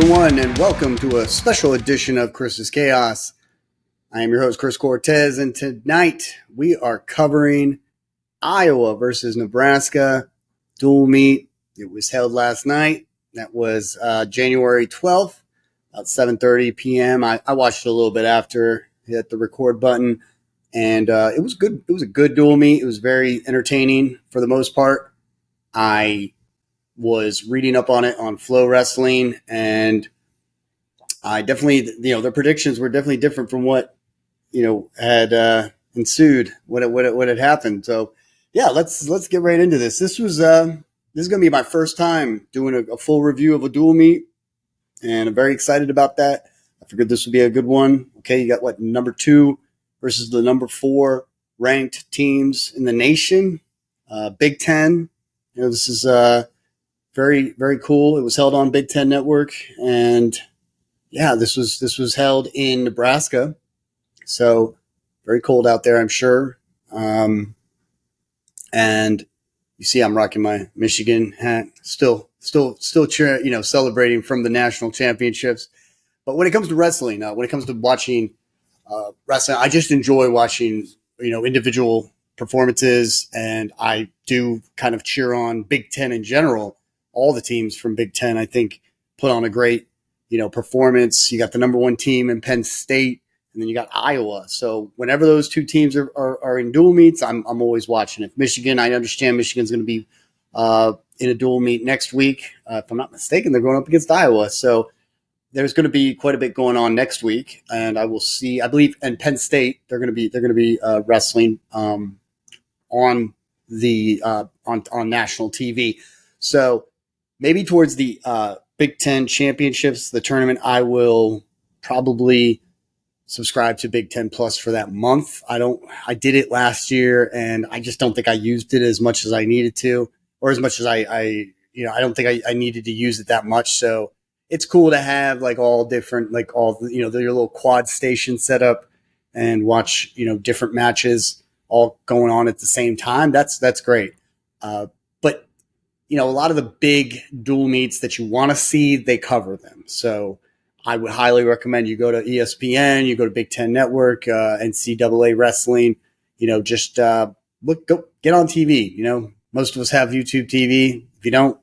everyone, and welcome to a special edition of Chris's Chaos. I am your host, Chris Cortez, and tonight we are covering Iowa versus Nebraska dual meet. It was held last night. That was January 12th, about 7:30 p.m. I watched it a little bit after, hit the record button, and it was good. It was a good dual meet. It was very entertaining for the most part. I was reading up on it on Flow Wrestling, and I definitely, their predictions were definitely different from what, had ensued, what had happened. So, yeah, let's get right into this. This is going to be my first time doing a full review of a dual meet, and I'm very excited about that. I figured this would be a good one. Okay, you got number 2 versus the number 4 ranked teams in the nation, Big Ten. This is very, very cool. It was held on Big Ten Network, and yeah, this was held in Nebraska. So very cold out there, I'm sure. And you see, I'm rocking my Michigan hat, still cheering, celebrating from the national championships. But when it comes to wrestling, when it comes to watching wrestling, I just enjoy watching, individual performances, and I do kind of cheer on Big Ten in general. All the teams from Big Ten, I think, put on a great, performance. You got the number 1 team in Penn State, and then you got Iowa. So whenever those two teams are in dual meets, I'm always watching it. Michigan, I understand Michigan's going to be in a dual meet next week. If I'm not mistaken, they're going up against Iowa. So there's going to be quite a bit going on next week, and I will see. I believe in Penn State they're going to be wrestling on the on national TV. So maybe towards the Big Ten championships, the tournament, I will probably subscribe to Big Ten Plus for that month. I did it last year, and I just don't think I used it as much as I needed to, or as much as I don't think I needed to use it that much. So it's cool to have all different, your little quad station set up and watch, different matches all going on at the same time. That's great. But a lot of the big dual meets that you want to see, they cover them. So I would highly recommend you go to ESPN, you go to Big Ten Network, NCAA Wrestling, just get on TV. Most of us have YouTube TV. If you don't,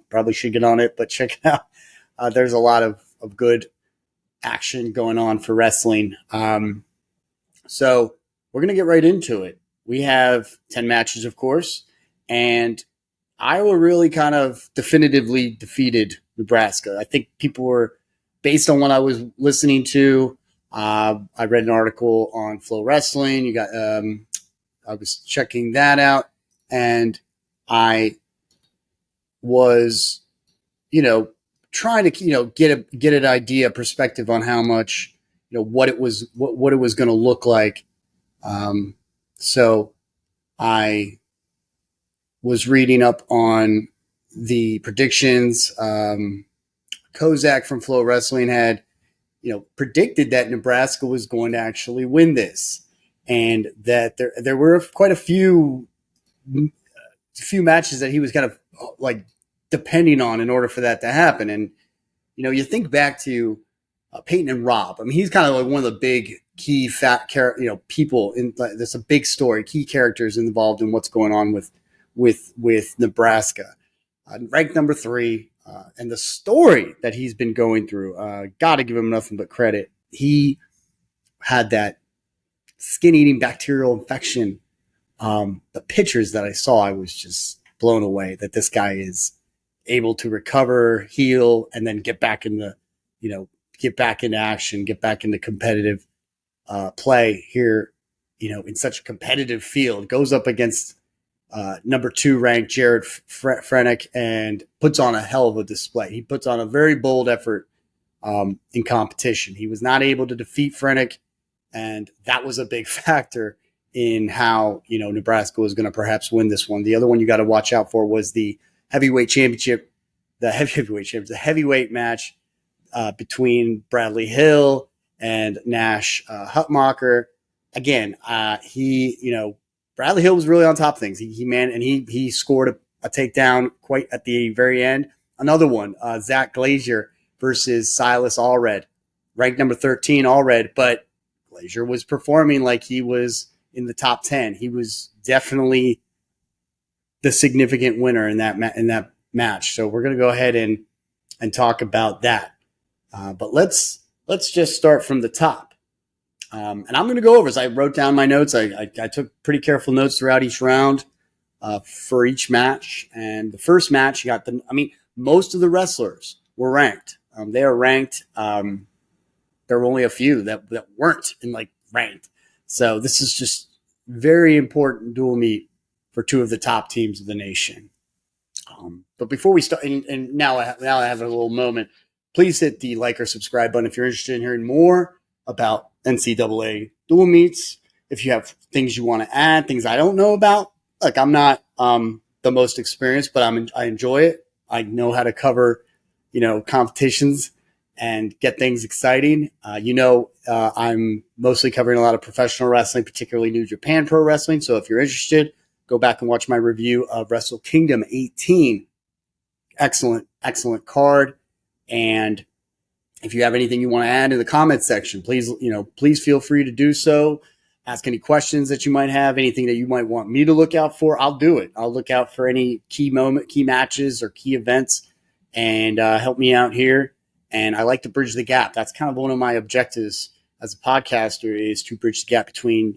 probably should get on it, but check it out. There's a lot of good action going on for wrestling. So we're going to get right into it. We have 10 matches, of course, and Iowa really kind of definitively defeated Nebraska. I think people were, based on what I was listening to, I read an article on Flow Wrestling. I was checking that out, and I was, trying to, get an idea, perspective on how much, what it was going to look like. So I was reading up on the predictions. Kozak from Flow Wrestling had, predicted that Nebraska was going to actually win this, and that there were quite a few matches that he was kind of depending on in order for that to happen. And you think back to Peyton and Robb. I mean, he's kind of one of the big key people in there's a big story, key characters involved in what's going on with Nebraska, ranked number 3. And the story that he's been going through, got to give him nothing but credit. He had that skin-eating bacterial infection. The pictures that I saw, I was just blown away that this guy is able to recover, heal, and then get back into action, get back into competitive play here, in such a competitive field. Goes up against number 2 ranked Jared Franek and puts on a hell of a display. He puts on a very bold effort in competition. He was not able to defeat Franek, and that was a big factor in how Nebraska was going to perhaps win this one. The other one you got to watch out for was the heavyweight championship, the heavyweight match between Bradley Hill and Nash Hutmacher. Again, Bradley Hill was really on top of things. He scored a takedown quite at the very end. Another one, Glazier versus Silas Allred, ranked number 13 Allred, but Glazier was performing like he was in the top 10. He was definitely the significant winner in that match. So we're going to go ahead and talk about that. But let's just start from the top. And I'm going to go over, as I wrote down my notes. I took pretty careful notes throughout each round for each match. And the first match, most of the wrestlers were ranked. They are ranked. There were only a few that weren't ranked. So this is just very important dual meet for two of the top teams of the nation. But before we start, and now I have a little moment, please hit the like or subscribe button if you're interested in hearing more about NCAA dual meets. If you have things you want to add, things I don't know about, I'm not the most experienced, but I enjoy it. I know how to cover, competitions and get things exciting. I'm mostly covering a lot of professional wrestling, particularly New Japan Pro Wrestling. So if you're interested, go back and watch my review of Wrestle Kingdom 18. Excellent, excellent card. And if you have anything you want to add in the comments section, please feel free to do so. Ask any questions that you might have, anything that you might want me to look out for. I'll do it. I'll look out for any key matches or key events, and help me out here. And I like to bridge the gap. That's kind of one of my objectives as a podcaster, is to bridge the gap between,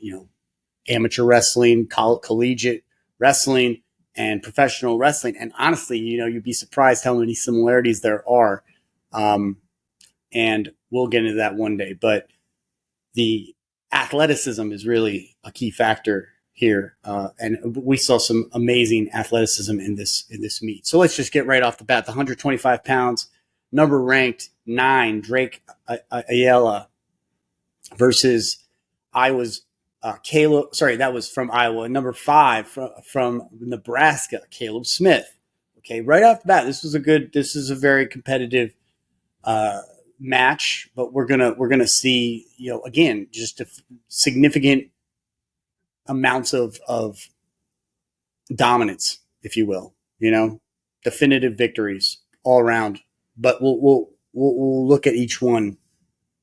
amateur wrestling, collegiate wrestling, and professional wrestling. And honestly, you'd be surprised how many similarities there are. And we'll get into that one day. But the athleticism is really a key factor here. And we saw some amazing athleticism in this meet. So let's just get right off the bat. The 125 pounds, number ranked 9, Drake Ayala versus Iowa's Caleb. Sorry, that was from Iowa. Number 5 from Nebraska, Caleb Smith. Okay, right off the bat, this is a very competitive match, but we're gonna see, again, just significant amounts of dominance, if you will, definitive victories all around. But we'll look at each one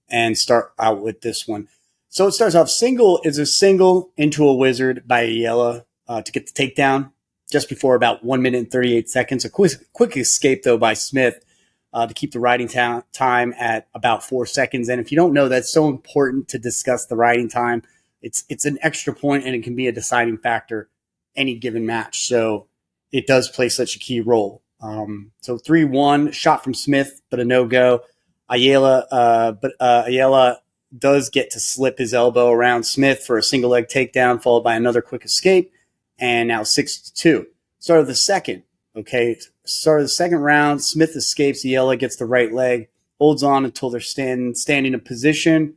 and start out with this one. So it starts off a single into a wizard by Ayala to get the takedown just before about 1 minute and 38 seconds. A quick escape though by Smith to keep the riding time at about 4 seconds. And if you don't know, that's so important to discuss the riding time. It's an extra point, and it can be a deciding factor any given match. So it does play such a key role. So 3-1 shot from Smith, but a no-go. Ayala does get to slip his elbow around Smith for a single leg takedown, followed by another quick escape. And now 6-2. Start of the second. Okay. Start of the second round. Smith escapes. Ayala gets the right leg, holds on until they're standing in position.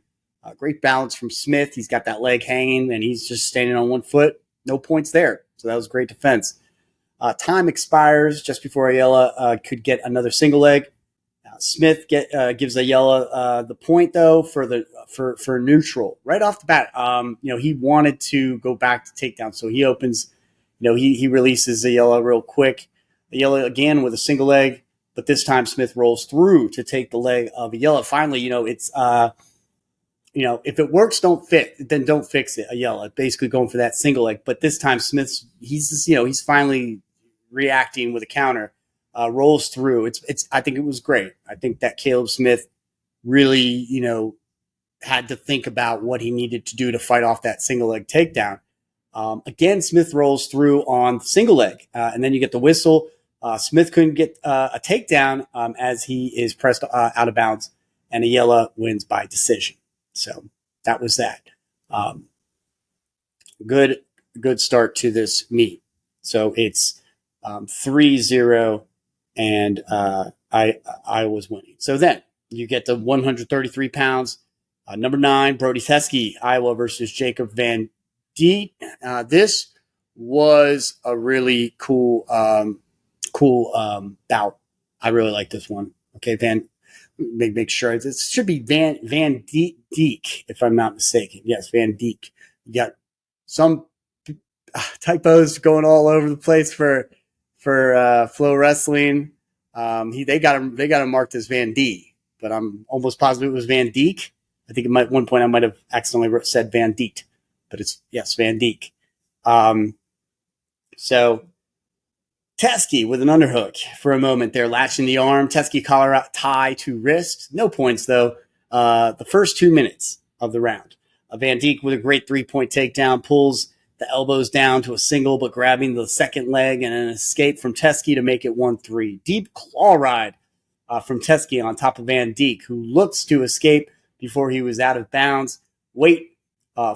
Great balance from Smith. He's got that leg hanging, and he's just standing on one foot. No points there. So that was great defense. Time expires just before Ayala could get another single leg. Smith gives Ayala the point though for neutral right off the bat. He wanted to go back to takedown, so he opens. He releases Ayala real quick. Ayala again with a single leg, but this time Smith rolls through to take the leg of Ayala. Finally, it's if it works, don't fix it. Ayala basically going for that single leg, but this time he's finally reacting with a counter. Rolls through. I think it was great. I think that Caleb Smith really, had to think about what he needed to do to fight off that single leg takedown. Again, Smith rolls through on the single leg, and then you get the whistle. Smith couldn't get a takedown as he is pressed out of bounds, and Ayala wins by decision. So that was that. Good start to this meet. So it's 3-0. And I was winning. So then you get the 133 pounds, number 9, Brody Teske, Iowa versus Jacob Van Diet. This was a really cool bout. I really like this one. Okay, make sure it should be Van Dijk, if I'm not mistaken. Yes, Van Dijk. You got some typos going all over the place for Flow Wrestling. They got him marked as Van D. but I'm almost positive it was Van Dijk. I think at one point I might have accidentally said Van Diet, but it's, yes, Van Dijk. So Teske with an underhook for a moment there, latching the arm. Teske collar out, tie to wrist. No points, though. The first 2 minutes of the round. Van Dijk with a great 3-point takedown, pulls the elbows down to a single, but grabbing the second leg and an escape from Teske to make it 1-3. Deep claw ride from Teske on top of Van Dijk, who looks to escape before he was out of bounds. Weight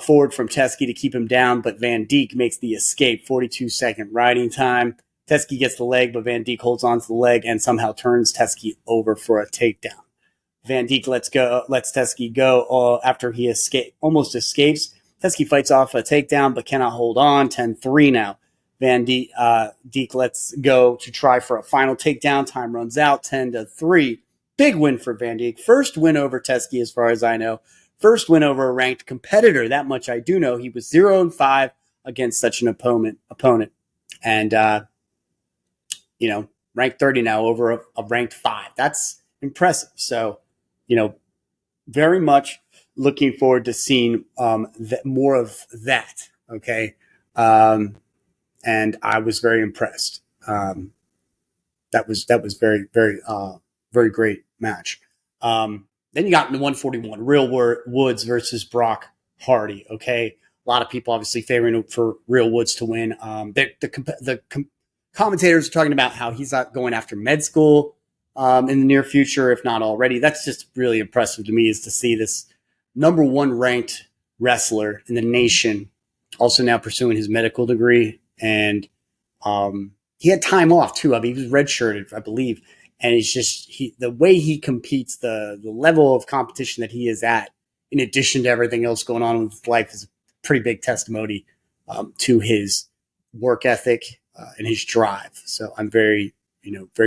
forward from Teske to keep him down, but Van Dijk makes the escape. 42-second riding time. Teske gets the leg, but Van Dijk holds on to the leg and somehow turns Teske over for a takedown. Van Dijk lets Teske go after he almost escapes. Teske fights off a takedown, but cannot hold on. 10-3 now. Van Dijk lets go to try for a final takedown. Time runs out. 10-3. Big win for Van Dijk. First win over Teske, as far as I know. First win over a ranked competitor. That much I do know. He was 0-5 against such an opponent. And, ranked 30 now over a ranked 5. That's impressive. So, very much looking forward to seeing more of that. Okay. And I was very impressed. That was very, very, very great match. Then you got in the 141, Real Woods versus Brock Hardy. Okay. A lot of people obviously favoring for Real Woods to win. The commentators are talking about how he's not going after med school in the near future, if not already. That's just really impressive to me, is to see this number 1 ranked wrestler in the nation also now pursuing his medical degree. And he had time off too. I mean, he was redshirted, I believe. And it's just the way he competes, the level of competition that he is at, in addition to everything else going on with his life, is a pretty big testimony to his work ethic and his drive. So I'm very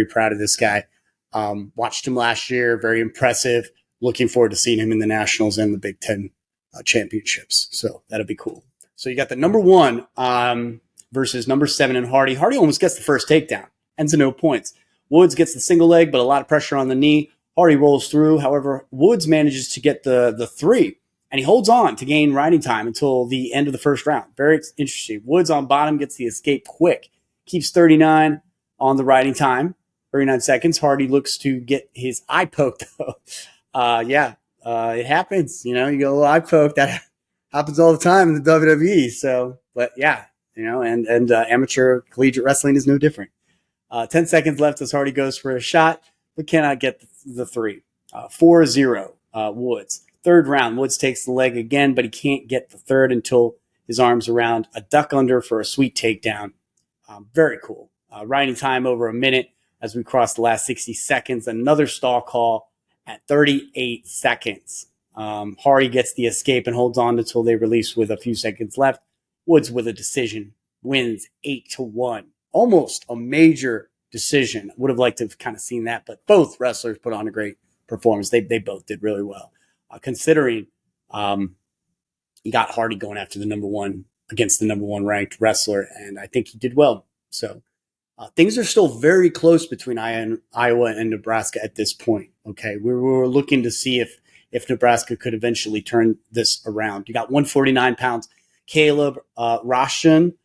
proud of this guy. Watched him last year, very impressive. Looking forward to seeing him in the Nationals and the Big Ten championships. So that'll be cool. So you got the number 1 versus number 7 in Hardy. Hardy almost gets the first takedown, ends in no points. Woods gets the single leg, but a lot of pressure on the knee. Hardy rolls through. However, Woods manages to get the 3, and he holds on to gain riding time until the end of the first round. Very interesting. Woods on bottom gets the escape quick. Keeps 39 on the riding time, 39 seconds. Hardy looks to get his eye poked, though. It happens. You get a little eye poke. That happens all the time in the WWE. So, but yeah, and amateur collegiate wrestling is no different. 10 seconds left as Hardy goes for a shot, but cannot get the 3. 4-0, Woods. Third round, Woods takes the leg again, but he can't get the third until his arm's around a duck under for a sweet takedown. Very cool. Riding time over a minute as we cross the last 60 seconds. Another stall call at 38 seconds. Hardy gets the escape and holds on until they release with a few seconds left. Woods with a decision wins 8-1. Almost a major decision. Would have liked to have kind of seen that, but both wrestlers put on a great performance. They both did really well. Considering you got Hardy going after the number 1 against the number 1 ranked wrestler, and I think he did well. So things are still very close between Iowa and Nebraska at this point. Okay, we were looking to see if Nebraska could eventually turn this around. You got 149 pounds, Caleb Rathjen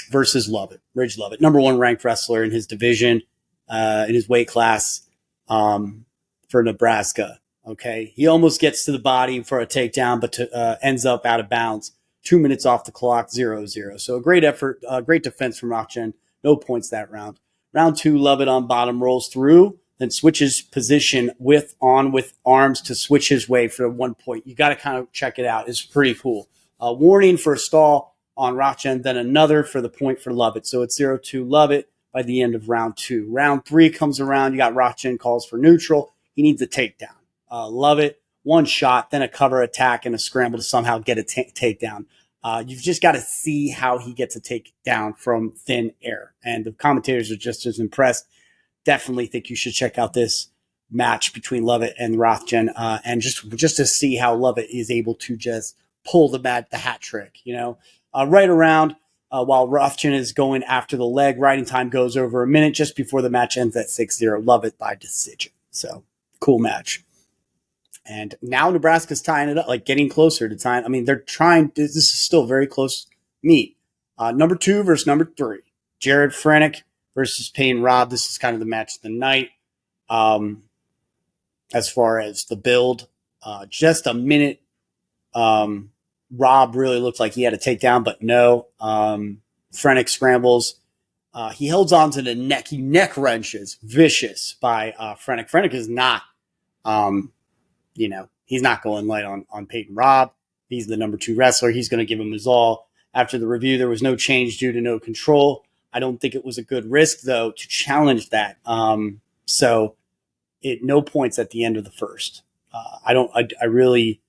versus Lovett, Ridge Lovett, number 1 ranked wrestler in his division, in his weight class for Nebraska. Okay, he almost gets to the body for a takedown, but ends up out of bounds. 2 minutes off the clock, 0-0. So a great effort, great defense from Rathjen. No points that round. Round 2, Lovett on bottom rolls through, then switches position with arms to switch his way for 1 point. You got to kind of check it out. It's pretty cool. Warning for a stall on Rathjen, then another for the point for Lovett. So it's 0-2 Lovett by the end of round 2. Round 3 comes around. You got Rathjen calls for neutral. He needs a takedown. Lovett, 1 shot, then a cover attack and a scramble to somehow get a takedown. You've just got to see how he gets a takedown from thin air. And the commentators are just as impressed. Definitely think you should check out this match between Lovett and Rathjen, and just to see how Lovett is able to just pull the hat trick, right around while Rathjen is going after the leg. Riding time goes over a minute just before the match ends at 6-0. Lovett by decision. So Cool match. And now Nebraska's tying it up, like getting closer to tying. I mean, they're trying. This is still a very close meet. Number 2 versus number 3. Jared Franek versus Peyton Robb. This is kind of the match of the night. As far as the build, just a minute. Robb really looked like he had a takedown, but no. Franek scrambles. He holds on to the neck. He neck wrenches. Vicious by Franek. Franek is not, he's not going light on Peyton Robb. He's the number 2 wrestler. He's going to give him his all. After the review, there was no change due to no control. I don't think it was a good risk, though, to challenge that. So no points at the end of the first. It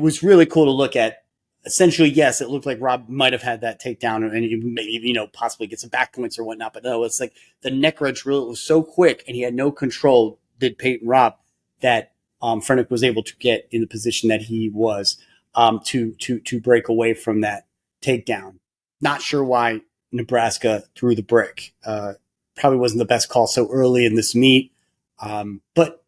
was really cool to look at. Essentially, yes, it looked like Robb might have had that takedown and maybe, possibly get some back points or whatnot. But no, it's like the neck wrench really was so quick and he had no control, did Peyton Robb, that Franek was able to get in the position that he was to break away from that takedown. Not sure why Nebraska threw the brick. Probably wasn't the best call so early in this meet. But,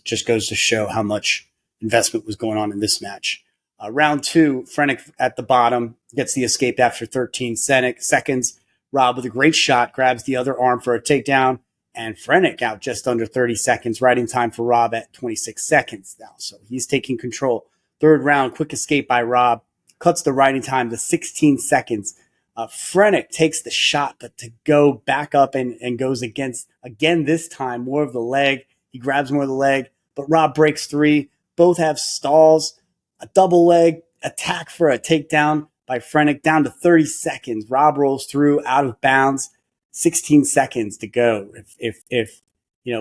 just goes to show how much investment was going on in this match. Round 2, Franek at the bottom gets the escape after 13 seconds. Robb with a great shot grabs the other arm for a takedown, and Franek out just under 30 seconds. Riding time for Robb at 26 seconds now, so he's taking control. Third round, quick escape by Robb, cuts the riding time to 16 seconds. Franek takes the shot, but to go back up and goes against, again this time, more of the leg. He grabs more of the leg, but Robb breaks 3. Both have stalls. A double leg attack for a takedown by Franek down to 30 seconds. Robb rolls through out of bounds. 16 seconds to go. If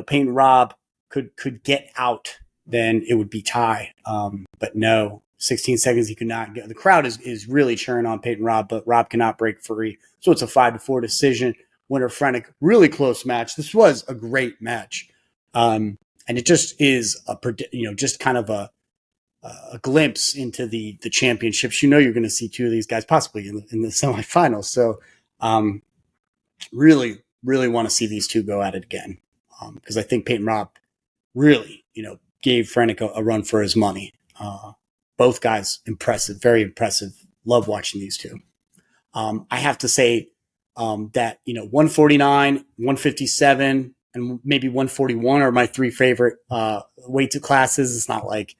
Peyton Robb could get out, then it would be tie. But no, 16 seconds he could not get. The crowd is really cheering on Peyton Robb, but Robb cannot break free. So it's a 5-4 decision. Winner Franek. Really close match. This was a great match. And it just is just kind of a glimpse into the championships. You're going to see 2 of these guys possibly in the semifinals. So really, really want to see these 2 go at it again. Because I think Peyton Robb really, gave Franek a run for his money. Both guys, impressive, very impressive. Love watching these 2. I have to say that, 149, 157, and maybe 141 are my 3 favorite weight classes. It's not like,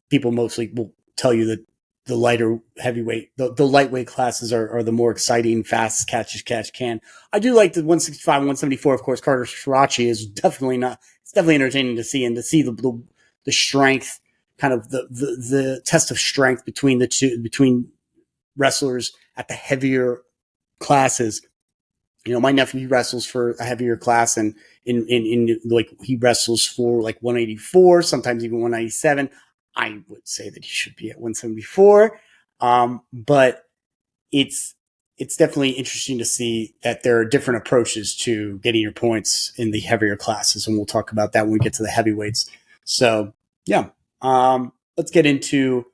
people mostly will tell you that the lighter heavyweight, the lightweight classes are the more exciting, fast catch can. I do like the 165, 174. Of course, Carter Shirachi is definitely it's definitely entertaining to see, and to see the strength, kind of the test of strength between wrestlers at the heavier classes. My nephew wrestles for a heavier class, and in like he wrestles for like 184, sometimes even 197. I would say that he should be at 174. But it's definitely interesting to see that there are different approaches to getting your points in the heavier classes, and we'll talk about that when we get to the heavyweights. So yeah, let's get into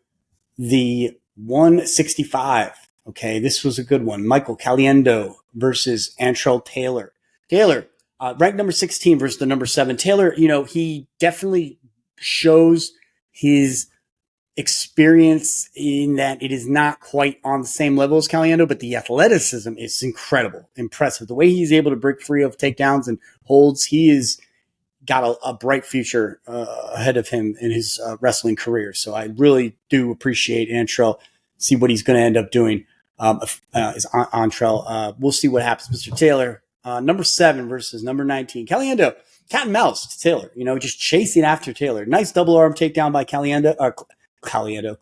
the 165. Okay, this was a good one. Michael Caliendo versus Antrell Taylor. Taylor, ranked number 16 versus the number 7. Taylor, he definitely shows his experience in that it is not quite on the same level as Caliendo, but the athleticism is incredible, impressive. The way he's able to break free of takedowns and holds, he is got a bright future ahead of him in his wrestling career. So I really do appreciate Antrell, see what he's going to end up doing. Is Antrell. We'll see what happens. Mr. Taylor, number 7 versus number 19. Caliendo, cat and mouse to Taylor, just chasing after Taylor. Nice double arm takedown by Caliendo. Caliendo.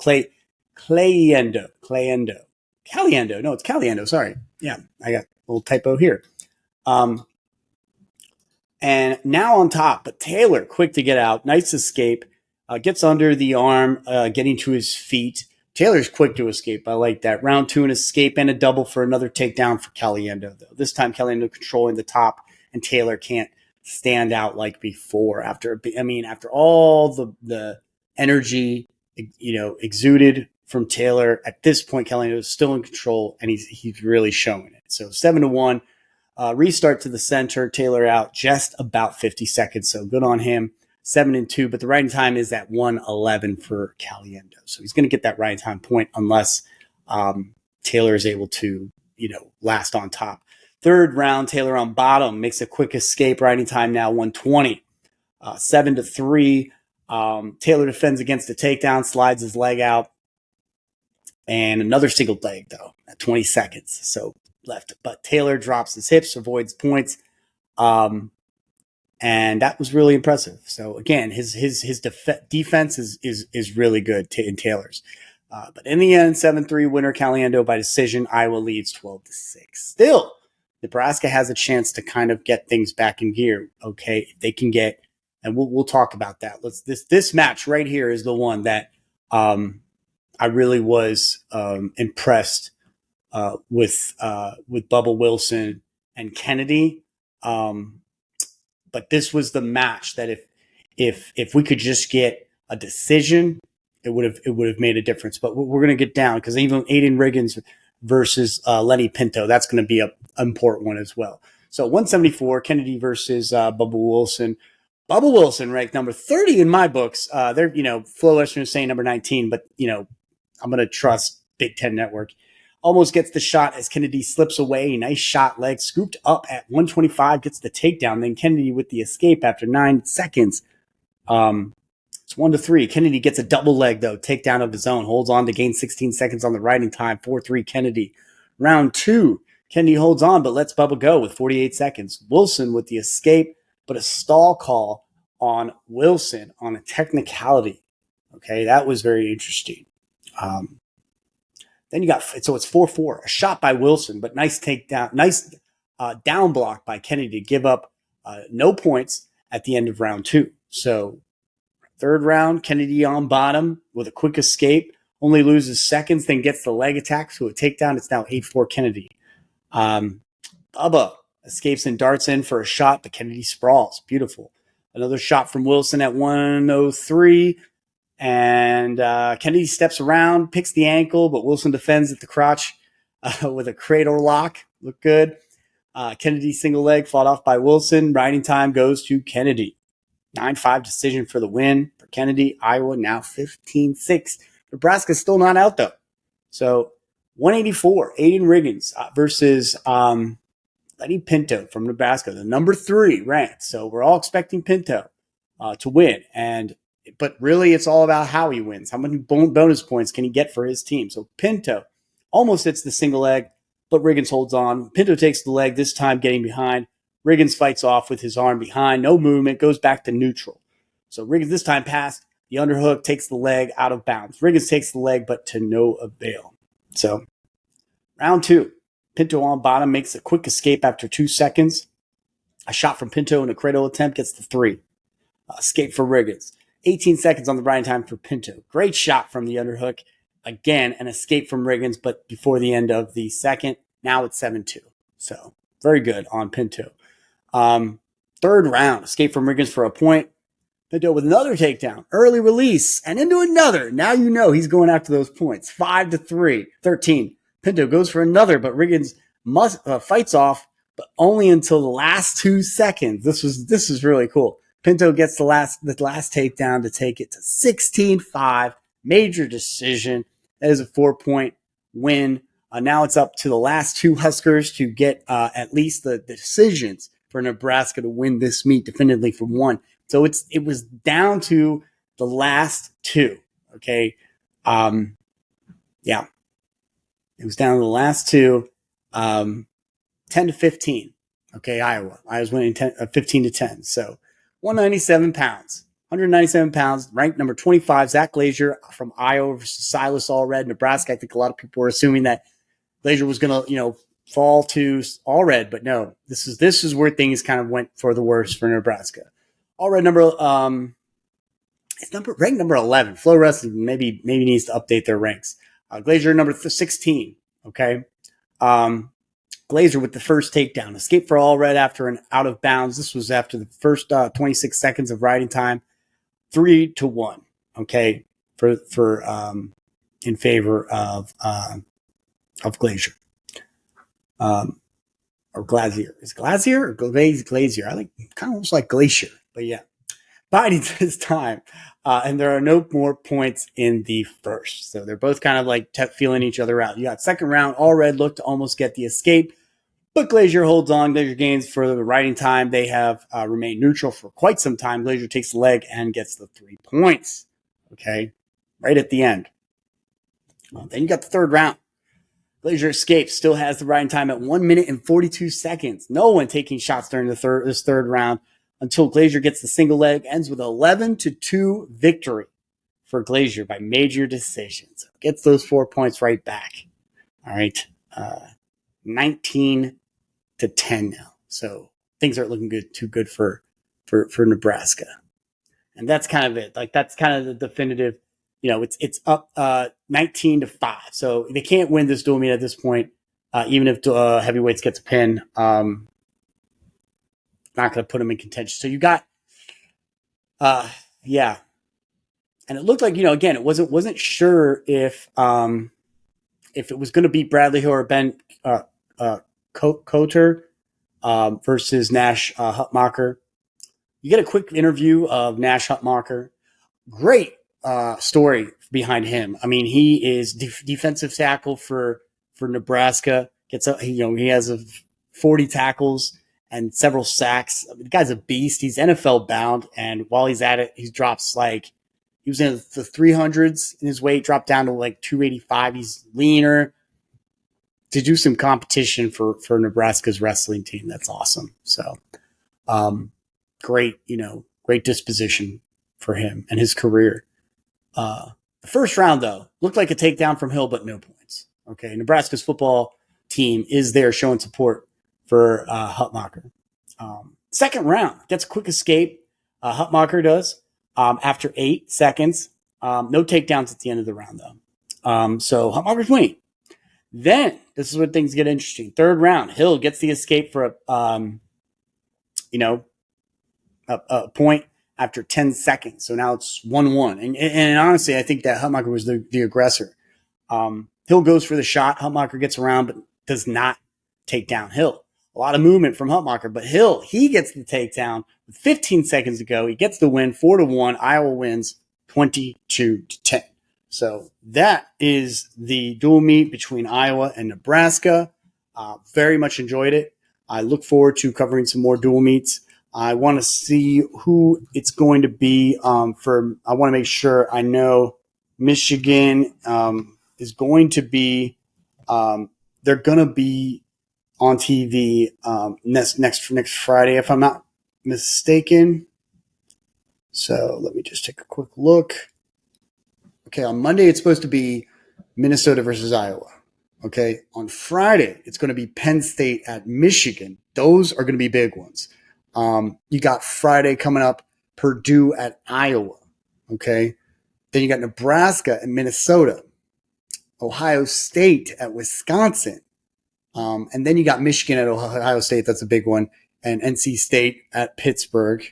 No, it's Caliendo. Sorry. Yeah, I got a little typo here. And now on top, but Taylor quick to get out. Nice escape. Gets under the arm, getting to his feet. Taylor's quick to escape. I like that. Round 2, an escape and a double for another takedown for Caliendo, though. This time Caliendo controlling the top, and Taylor can't stand out like before. After all the energy, exuded from Taylor, at this point Caliendo is still in control, and he's really showing it. So 7-1. Restart to the center. Taylor out just about 50 seconds. So good on him. 7-2, but the riding time is at 1:11 for Caliendo. So he's going to get that riding time point unless Taylor is able to, last on top. Third round, Taylor on bottom makes a quick escape. Riding time now 1:20. 7-3. Taylor defends against a takedown, slides his leg out, and another single leg though at 20 seconds. So left, but Taylor drops his hips, avoids points. And that was really impressive. So again, his defense is really good in Taylor's. But in the end, 7-3 winner Caliendo by decision. Iowa leads 12-6. Still, Nebraska has a chance to kind of get things back in gear. Okay, if they can get, and we'll talk about that. This match right here is the one that I really was impressed with Bubba Wilson and Kennedy. But this was the match that if we could just get a decision, it would have made a difference. But we're going to get down because even Aiden Riggins versus Lenny Pinto, that's going to be an important one as well. So 174, Kennedy versus Bubba Wilson. Bubba Wilson ranked number 30 in my books. They're Flo Western is saying number 19, but I'm going to trust Big Ten Network. Almost gets the shot as Kennedy slips away. Nice shot leg. Scooped up at 125. Gets the takedown. Then Kennedy with the escape after 9 seconds. It's 1-3. Kennedy gets a double leg, though. Takedown of his own. Holds on to gain 16 seconds on the riding time. 4-3 Kennedy. Round 2. Kennedy holds on but lets Bubba go with 48 seconds. Wilson with the escape, but a stall call on Wilson on a technicality. Okay, that was very interesting. Then you got, so it's 4-4, a shot by Wilson, but nice takedown, nice down block by Kennedy to give up no points at the end of round 2. So third round, Kennedy on bottom with a quick escape, only loses seconds, then gets the leg attack to a takedown. It's now 8-4 Kennedy. Bubba escapes and darts in for a shot, but Kennedy sprawls. Beautiful. Another shot from Wilson at 103. And Kennedy steps around, picks the ankle, but Wilson defends at the crotch with a cradle lock. Looked good. Kennedy single leg fought off by Wilson. Riding time goes to Kennedy. 9-5 decision for the win for Kennedy. Iowa now 15-6. Nebraska's still not out, though. So 184, Aiden Riggins versus Lenny Pinto from Nebraska, the number 3 ranked. So we're all expecting Pinto to win. But really, it's all about how he wins. How many bonus points can he get for his team? So Pinto almost hits the single leg, but Riggins holds on. Pinto takes the leg, this time getting behind. Riggins fights off with his arm behind. No movement, goes back to neutral. So Riggins this time passed. The underhook takes the leg out of bounds. Riggins takes the leg, but to no avail. So round 2. Pinto on bottom makes a quick escape after 2 seconds. A shot from Pinto in a cradle attempt gets the 3. Escape for Riggins. 18 seconds on the riding time for Pinto. Great shot from the underhook. Again, an escape from Riggins, but before the end of the second. Now it's 7-2. So very good on Pinto. Third round, escape from Riggins for a point. Pinto with another takedown. Early release and into another. Now you know he's going after those points. 5-3. 13. Pinto goes for another, but Riggins fights off, but only until the last 2 seconds. This is really cool. Pinto gets the last takedown to take it to 16-5. Major decision. That is a 4-point win. Now it's up to the last 2 Huskers to get at least the decisions for Nebraska to win this meet definitively for 1. So it was down to the last 2. Okay. Yeah. It was down to the last 2. 10-15. Okay, Iowa. Iowa's winning 15-10. So 197 pounds. 197 pounds, ranked number 25, Zach Glazier from Iowa versus Silas Allred, Nebraska. I think a lot of people were assuming that Glazier was going to, fall to Allred, but no. This is where things kind of went for the worse for Nebraska. Allred ranked number 11. Flow Wrestling maybe needs to update their ranks. Glazier number 16. Okay. Glazier with the first takedown. Escape for Allred after an out of bounds. This was after the first 26 seconds of riding time. 3-1. Okay, for in favor of Glazier. or Glazier. Is Glazier or Glazier? I kind of almost like Glacier, but yeah. Biding his time. And there are no more points in the first. So they're both kind of like feeling each other out. You got second round, Allred looked to almost get the escape, but Glazier holds on. Glazier gains for the riding time. They have remained neutral for quite some time. Glazier takes the leg and gets the 3 points. Okay, right at the end. Then you got the third round. Glazier escapes, still has the riding time at 1 minute and 42 seconds. No one taking shots during this third round until Glazier gets the single leg, ends with 11-2 victory for Glazier by major decision. So gets those 4 points right back. All right. 19-10 now. So things aren't looking too good for Nebraska. And that's kind of it. Like that's kind of the definitive, it's up 19-5. So they can't win this dual meet at this point, even if heavyweights gets a pin. Not going to put them in contention. So you got, yeah. And it looked like, again, it wasn't sure if it was going to be Bradley Hill or Ben Coulter versus Nash Hutmacher. You get a quick interview of Nash Hutmacher. Great story behind him. I mean, he is defensive tackle for Nebraska. He has 40 tackles and several sacks. The guy's a beast. He's NFL bound, and while he's at it, he drops he was in the 300s in his weight, dropped down to 285. He's leaner to do some competition for Nebraska's wrestling team. That's awesome. So, great disposition for him and his career. The first round, though, looked like a takedown from Hill, but no points. Okay, Nebraska's football team is there showing support for Hutmacher. Second round, gets a quick escape. Hutmacher does after 8 seconds. No takedowns at the end of the round, though. So Hutmacher's winning. Then, this is where things get interesting. Third round, Hill gets the escape for a point after 10 seconds. So now it's 1-1. And honestly, I think that Hutmacher was the aggressor. Hill goes for the shot. Hutmacher gets around, but does not take down Hill. A lot of movement from Hutmacher, but Hill, he gets the takedown with 15 seconds to go. He gets the win, 4-1. Iowa wins 22-10. So that is the dual meet between Iowa and Nebraska. Very much enjoyed it. I look forward to covering some more dual meets. I want to see who it's going to be I want to make sure I know Michigan is going to be they're going to be on TV next Friday, if I'm not mistaken. So let me just take a quick look. Okay, on Monday it's supposed to be Minnesota versus Iowa. Okay, on Friday it's going to be Penn State at Michigan. Those are going to be big ones. You got Friday coming up, Purdue at Iowa. Okay, then you got Nebraska and Minnesota, Ohio State at Wisconsin. And then you got Michigan at Ohio State. That's a big one. And NC State at Pittsburgh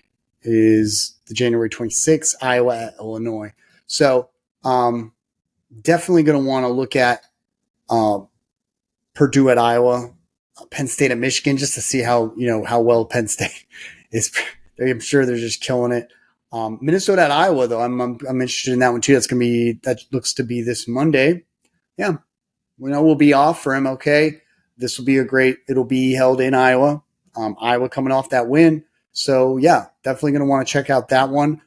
is the January 26th, Iowa at Illinois. So definitely going to want to look at Purdue at Iowa, Penn State at Michigan, just to see how well Penn State is. I'm sure they're just killing it. Minnesota at Iowa, though, I'm interested in that one too. That looks to be this Monday. Yeah, we'll be off for MLK. This will be it'll be held in Iowa. Iowa coming off that win. So, yeah, definitely going to want to check out that one.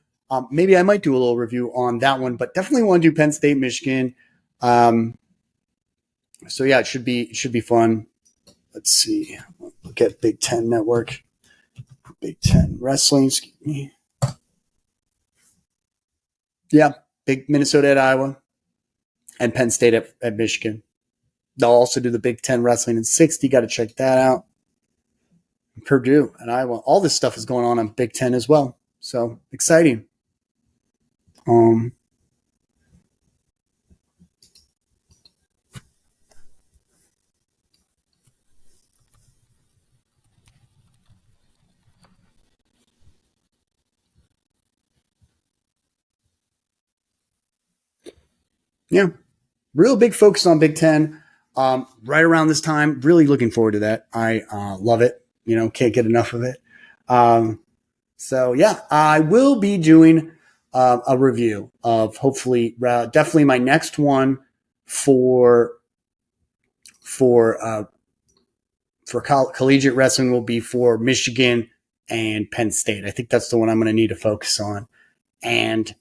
Maybe I might do a little review on that one, but definitely want to do Penn State, Michigan. So, yeah, it should be fun. Let's see. Look at Big Ten Network. Big Ten Wrestling, excuse me. Yeah, big Minnesota at Iowa and Penn State at Michigan. They'll also do the Big Ten Wrestling in 60. Got to check that out. Purdue and Iowa. All this stuff is going on Big Ten as well. So exciting. Yeah. Real big focus on Big Ten. right around this time. Really looking forward to that. I love it. Can't get enough of it. So yeah, I will be doing a review of hopefully definitely my next one for collegiate wrestling will be for Michigan and Penn State. I think that's the one I'm going to need to focus on, and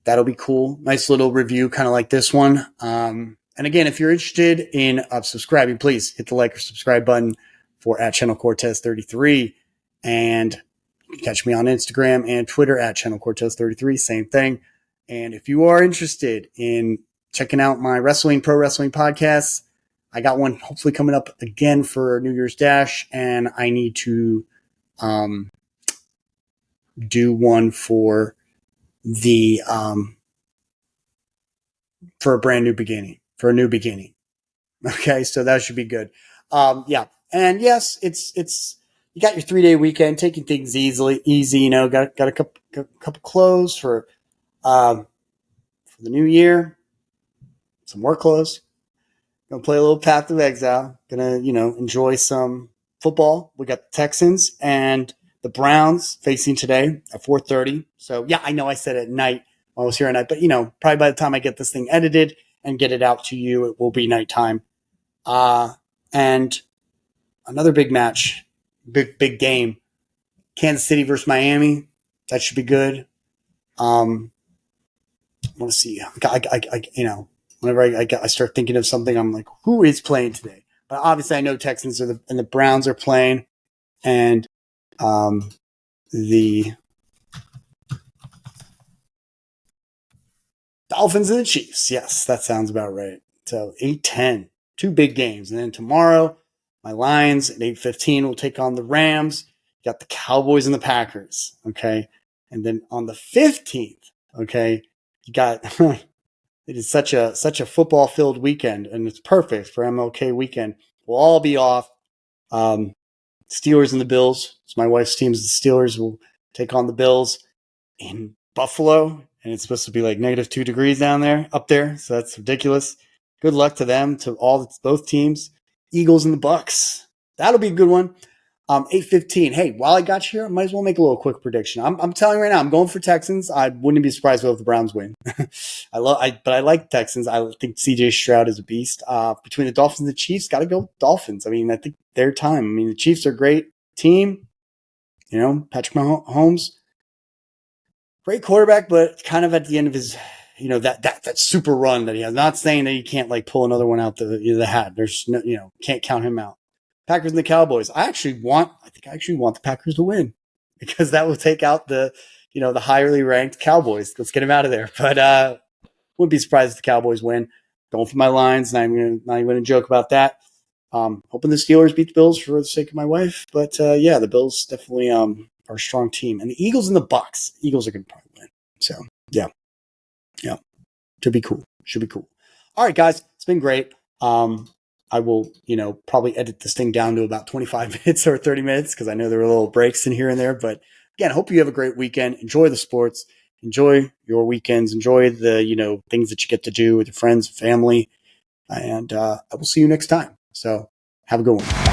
that'll be cool. Nice little review, kind of like this one. And again, if you're interested in subscribing, please hit the like or subscribe button for at Channel Cortez 33, and you can catch me on Instagram and Twitter at Channel Cortez 33. Same thing. And if you are interested in checking out my pro wrestling podcasts, I got one hopefully coming up again for New Year's Dash, and I need to do one for the for a new beginning. Okay, so that should be good. Yeah, and yes, it's you got your 3-day weekend, taking things easy. Got a couple clothes for the new year, some work clothes. Gonna play a little Path of Exile. Gonna enjoy some football. We got the Texans and the Browns facing today at 4:30. So yeah, I know I said at night while I was here at night, but probably by the time I get this thing edited and get it out to you, it will be nighttime. And another big match, big game, Kansas City versus Miami. That should be good. I want to see. Whenever I start thinking of something, I'm like, who is playing today? But obviously, I know Texans and the Browns are playing, and the Dolphins and the Chiefs. Yes, that sounds about right. So 8:10, two big games, and then tomorrow, my Lions at 8:15 will take on the Rams. You got the Cowboys and the Packers. Okay, and then on the 15th, okay, you got. It is such a football filled weekend, and it's perfect for MLK weekend. We'll all be off. Steelers and the Bills. It's my wife's teams. The Steelers will take on the Bills in Buffalo, and it's supposed to be like -2 degrees up there. So that's ridiculous. Good luck to them, to both teams. Eagles and the Bucks. That'll be a good one. 8:15. Hey, while I got you here, I might as well make a little quick prediction. I'm telling you right now, I'm going for Texans. I wouldn't be surprised if the Browns win. But I like Texans. I think CJ Stroud is a beast. Between the Dolphins and the Chiefs, got to go with Dolphins. I mean, I think their time. I mean, the Chiefs are a great team. Patrick Mahomes, great quarterback, but kind of at the end of his, that super run that he has. Not saying that he can't pull another one out the hat. There's no, can't count him out. Packers and the Cowboys. I think I actually want the Packers to win, because that will take out the highly ranked Cowboys. Let's get them out of there. But wouldn't be surprised if the Cowboys win. Going for my Lions. Not even gonna joke about that. Hoping the Steelers beat the Bills for the sake of my wife. But the Bills definitely are a strong team. And the Eagles and the Bucks. Eagles are gonna probably win. So yeah. Should be cool. All right, guys. It's been great. I will, probably edit this thing down to about 25 minutes or 30 minutes, because I know there are little breaks in here and there. But again, I hope you have a great weekend. Enjoy the sports. Enjoy your weekends. Enjoy the, things that you get to do with your friends, family. And I will see you next time. So have a good one.